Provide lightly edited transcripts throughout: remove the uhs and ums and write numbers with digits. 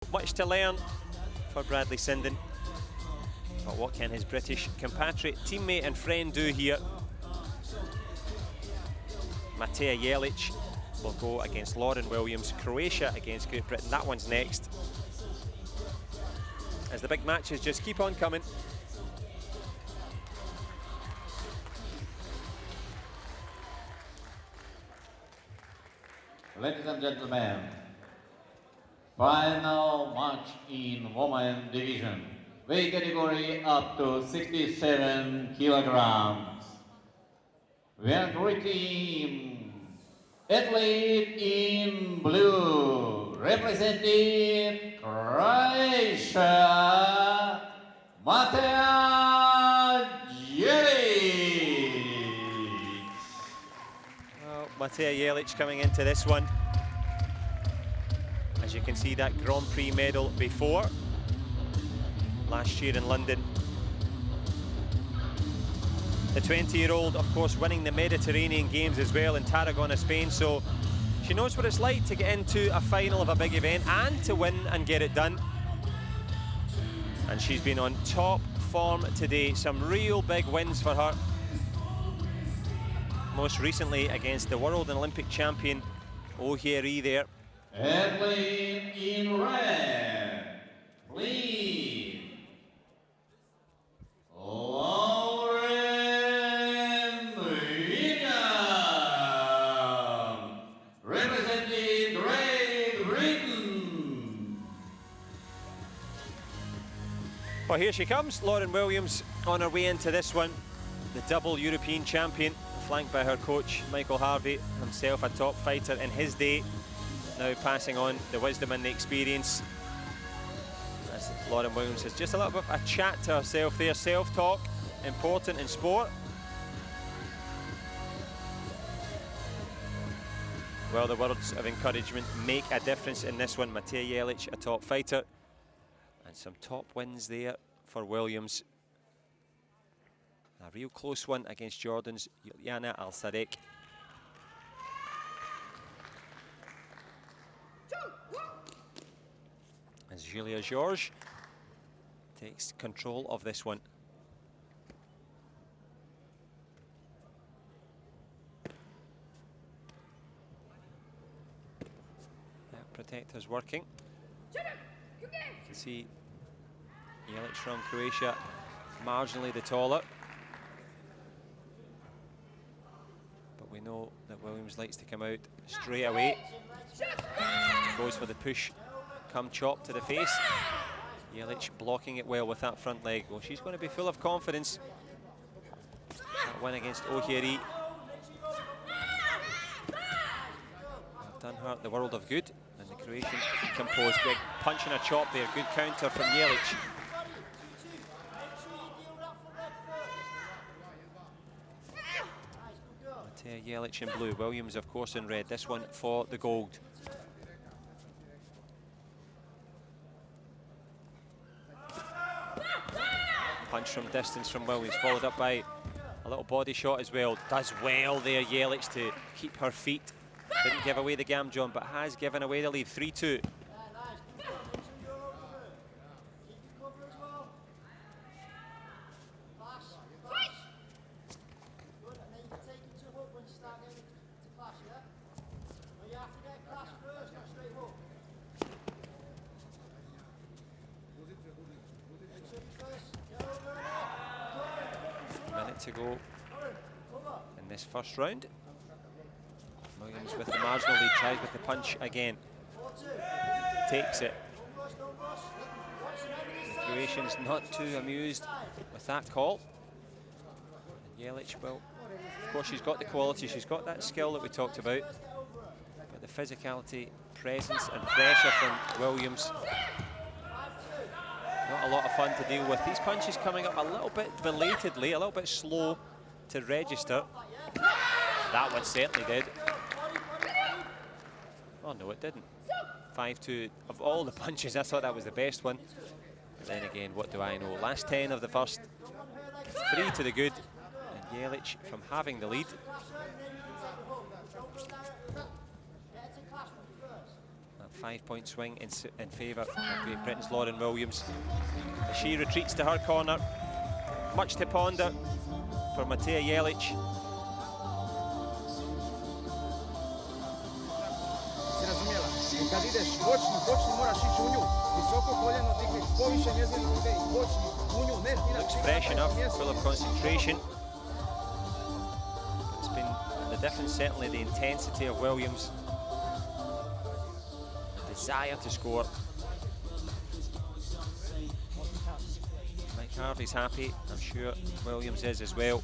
Much to learn for Bradley Sinden. But what can his British compatriot, teammate and friend do here? MATEA JELIC will go against Lauren Williams. Croatia against Great Britain. That one's next. As the big matches just keep on coming. Ladies and gentlemen, final match in women division. Weight category up to 67 kilograms. We are greeting athlete in blue, representing Croatia, MATEA JELIC. Well, MATEA JELIC coming into this one. As you can see, that Grand Prix medal before, last year in London. The 20-year-old, of course, winning the Mediterranean Games as well in Tarragona, Spain, so she knows what it's like to get into a final of a big event and to win and get it done. And she's been on top form today, some real big wins for her. Most recently against the world and Olympic champion, O'Hare there. Athlete in red, please. Lauren Williams, representing Great Britain. Well, here she comes, Lauren Williams, on her way into this one. The double European champion, flanked by her coach, Michael Harvey, himself a top fighter in his day. Now passing on the wisdom and the experience. As Lauren Williams has just a little bit of a chat to herself there. Self-talk, important in sport. Well, the words of encouragement make a difference in this one. MATEA JELIC, a top fighter. And some top wins there for Williams. A real close one against Jordan's Yuliana Al-Sadek. As Julia Georges takes control of this one. Protectors working. You can see Jelic from Croatia, marginally the taller. But we know that Williams likes to come out straight away. Goes for the push. Come chop to the face. Jelic blocking it well with that front leg. Well, she's going to be full of confidence. That win against O'Hare have done her the world of good. And the Croatian composed. Big punch and a chop there. Good counter from Jelic. MATEA JELIC in blue. Williams, of course, in red. This one for the gold. Punch from distance from Williams, followed up by a little body shot as well. Does well there, Jelic, to keep her feet. Didn't give away the Gamjon, but has given away the lead, 3-2. To go in this first round. Williams with the marginal lead, tries with the punch again. Takes it. The Croatians not too amused with that call. And Jelic, well, of course she's got the quality, she's got that skill that we talked about. But the physicality, presence and pressure from Williams, not a lot of fun to deal with. These punches coming up a little bit belatedly, a little bit slow to register. That one certainly did. Oh no, it didn't. 5-2. Of all the punches, I thought that was the best one. But then again, what do I know? Last 10 of the first. 3 to the good. And Jelic from having the lead. 5-point swing in favour of Great Britain's Lauren Williams. As she retreats to her corner, much to ponder for MATEA JELIC. Kad ideš bočni moraš ići u nju. Visoko koljeno digni, poviše njezinu ide i bočni u nju. Looks fresh enough, full of concentration. It's been the difference, certainly the intensity of Williams. The desire to score. Mike Harvey's happy, I'm sure Williams is as well.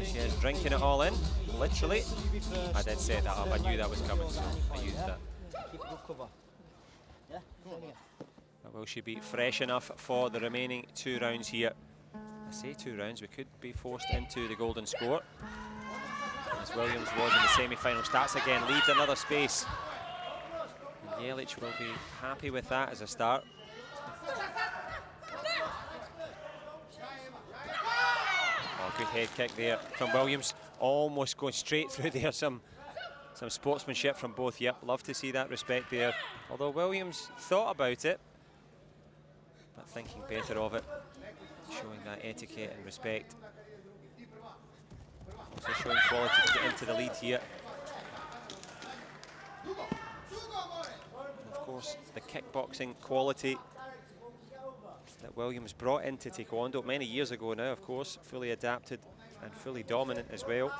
She is drinking it all in, literally. I did set that up, I knew that was coming, so I used that. But will she be fresh enough for the remaining 2 rounds here? I say 2 rounds, we could be forced into the golden score. As Williams was in the semi-final, starts again, leaves another space. And JELIC will be happy with that as a start. Oh, good head kick there from Williams, almost going straight through there. Some sportsmanship from both. Yep, love to see that respect there. Although Williams thought about it, but thinking better of it, showing that etiquette and respect. Also showing quality to get into the lead here. And of course, the kickboxing quality that Williams brought into Taekwondo many years ago now, of course, fully adapted and fully dominant as well.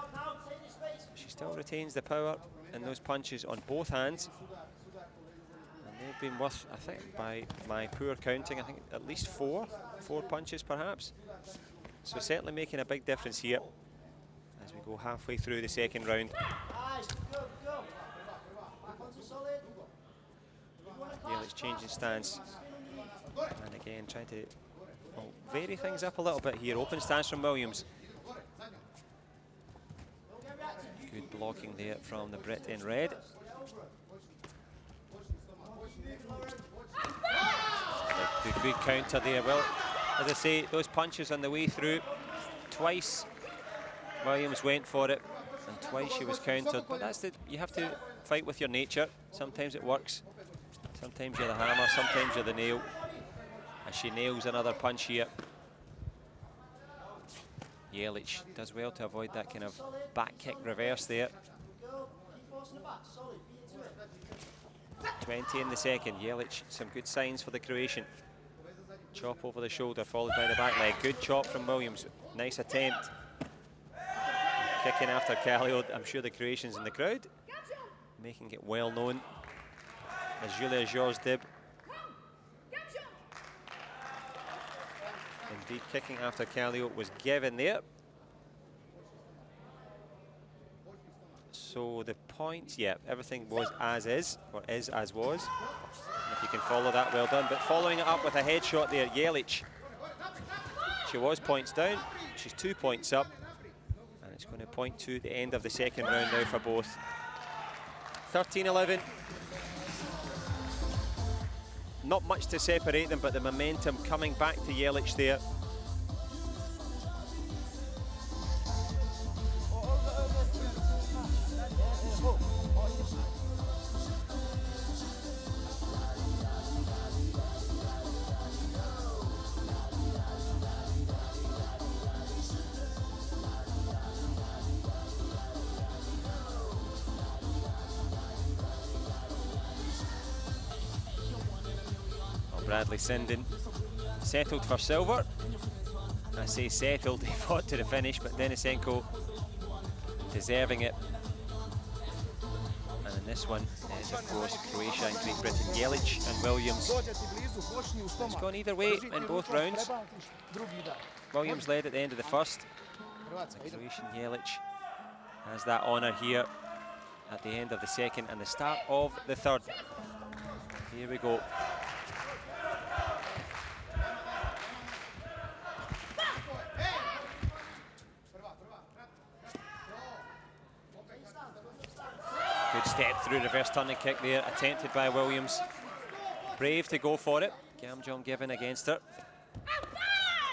So she still retains the power in those punches on both hands. And they've been worth, I think, by my poor counting, I think at least four punches perhaps. So certainly making a big difference here as we go halfway through the second round. JELIC changing stance. And again, trying to vary things up a little bit here. Open stance from Williams. Good blocking there from the Brit in red. Good counter there. Well, as I say, those punches on the way through, twice Williams went for it, and twice she was countered. But that's you have to fight with your nature. Sometimes it works. Sometimes you're the hammer, sometimes you're the nail. As she nails another punch here. JELIC does well to avoid that kind of back kick reverse there. 20 in the second. JELIC, some good signs for the Croatian. Chop over the shoulder, followed by the back leg. Good chop from Williams. Nice attempt. Kicking after Kallio. I'm sure the Croatians in the crowd making it well known as Julia Georges Dib. Indeed, kicking after Kallio was given there. So the points, yeah, everything was as is, or is as was. And if you can follow that, well done. But following it up with a headshot there, JELIC. She was points down, she's 2 points up. And it's going to point to the end of the second round now for both. 13-11. Not much to separate them, but the momentum coming back to JELIC there. Bradley Sinden settled for silver. I say settled, he fought to the finish, but Denisenko deserving it. And in this one is, of course, Croatia and Great Britain. JELIC and Williams. It's gone either way in both rounds. Williams led at the end of the first. The Croatian JELIC has that honour here at the end of the second and the start of the third. Here we go. Good step through, reverse turning kick there, attempted by Williams. Brave to go for it. Gamjong given against her.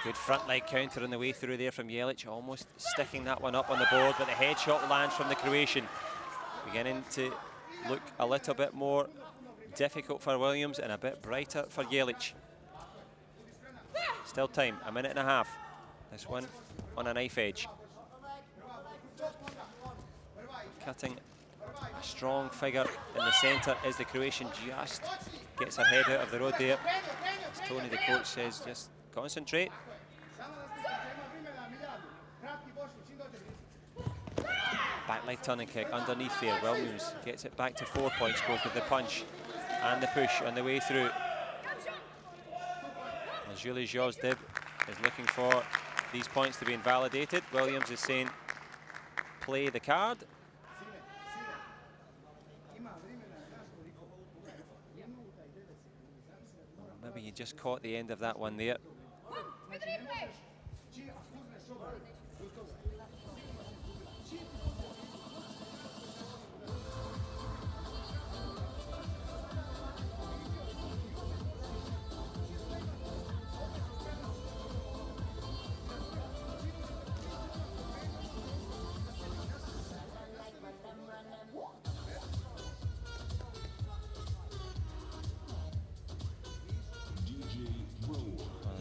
Good front leg counter on the way through there from JELIC, almost sticking that one up on the board, but the headshot lands from the Croatian. Beginning to look a little bit more difficult for Williams and a bit brighter for JELIC. Still time, a minute and a half. This one on a knife edge. Cutting a strong figure in the centre as the Croatian just gets her head out of the road there. As Tony, the coach, says, just concentrate. Back leg turning kick underneath there. Williams gets it back to 4 points, goes with the punch and the push on the way through. And Julie Georges-Dib is looking for these points to be invalidated. Williams is saying, play the card. Maybe you just caught the end of that one there.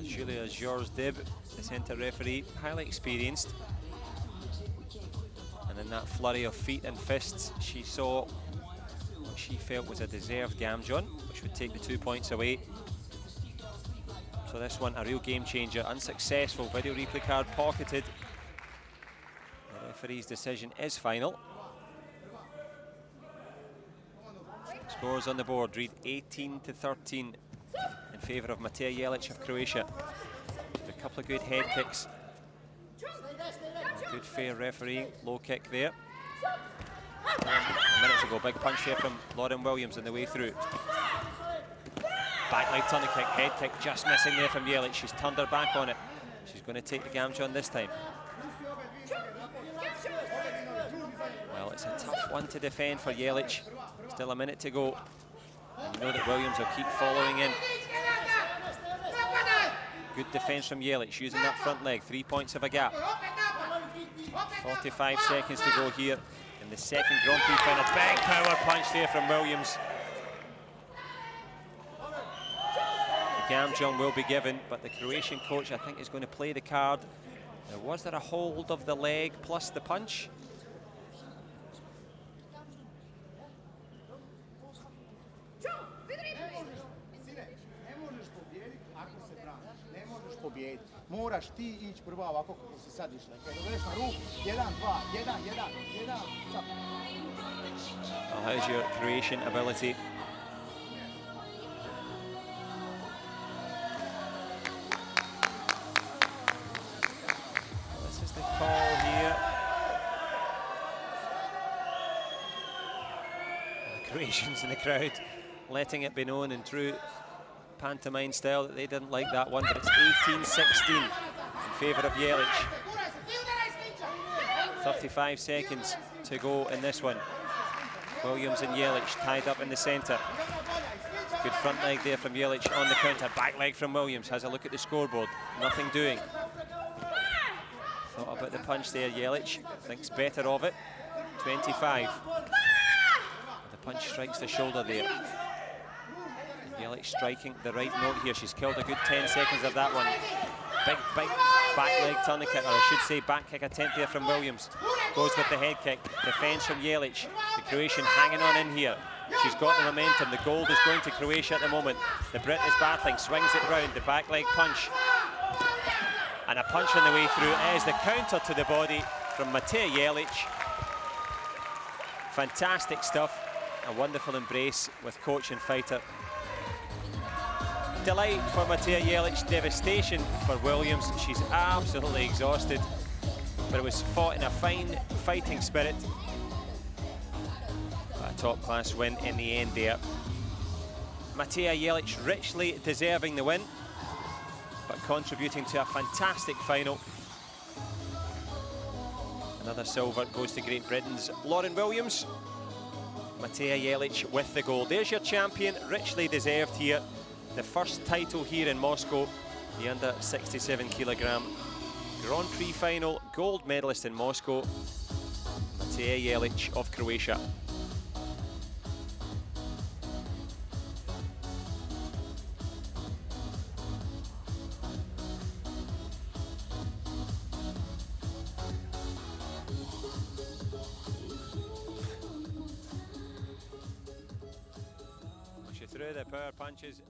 Julia Georges-Dib, the centre referee, highly experienced. And in that flurry of feet and fists, she saw what she felt was a deserved gamjon, which would take the 2 points away. So this one, a real game changer, unsuccessful. Video replay card pocketed. The referee's decision is final. Scores on the board read 18-13 in favour of MATEA JELIC of Croatia. A couple of good head kicks. Good fair refereeing, low kick there. A minute ago, big punch there from Lauren Williams on the way through. Back leg turning kick, head kick just missing there from JELIC. She's turned her back on it. She's going to take the gamjon this time. Well, it's a tough one to defend for JELIC. Still a minute to go. And you know that Williams will keep following in. Good defence from JELIC, using that front leg, 3 points of a gap. 45 seconds to go here in the second Grand Prix final. Big power punch there from Williams. The gamjon will be given, but the Croatian coach, I think, is going to play the card. Now, was there a hold of the leg plus the punch? Moraš ti ići prva ovako kako si sad išla. Kad dovedeš na ruk, 1, 2, 1, 1, 1, cap. Well, how's your Croatian ability? This is the call here. The Croatians in the crowd letting it be known in true pantomime style that they didn't like that one, but it's 18-16 in favour of JELIC. 35 seconds to go in this one. Williams and JELIC tied up in the centre. Good front leg there from JELIC on the counter. Back leg from Williams. Has a look at the scoreboard. Nothing doing. Thought about the punch there, JELIC. Thinks better of it. 25. The punch strikes the shoulder there. JELIC striking the right note here. She's killed a good 10 seconds of that one. Big back leg turning kick, or I should say back kick attempt there from Williams. Goes with the head kick. Defence from JELIC. The Croatian hanging on in here. She's got the momentum. The gold is going to Croatia at the moment. The Brit is battling, swings it round. The back leg punch. And a punch on the way through as the counter to the body from MATEA JELIC. Fantastic stuff. A wonderful embrace with coach and fighter. Delight for MATEA JELIC, devastation for Williams. She's absolutely exhausted, but it was fought in a fine fighting spirit. A top-class win in the end there. MATEA JELIC richly deserving the win, but contributing to a fantastic final. Another silver goes to Great Britain's Lauren Williams. MATEA JELIC with the gold. There's your champion, richly deserved here. The first title here in Moscow the under 67 kilogram Grand Prix final gold medalist in Moscow, MATEA JELIC of Croatia. She threw the power punches.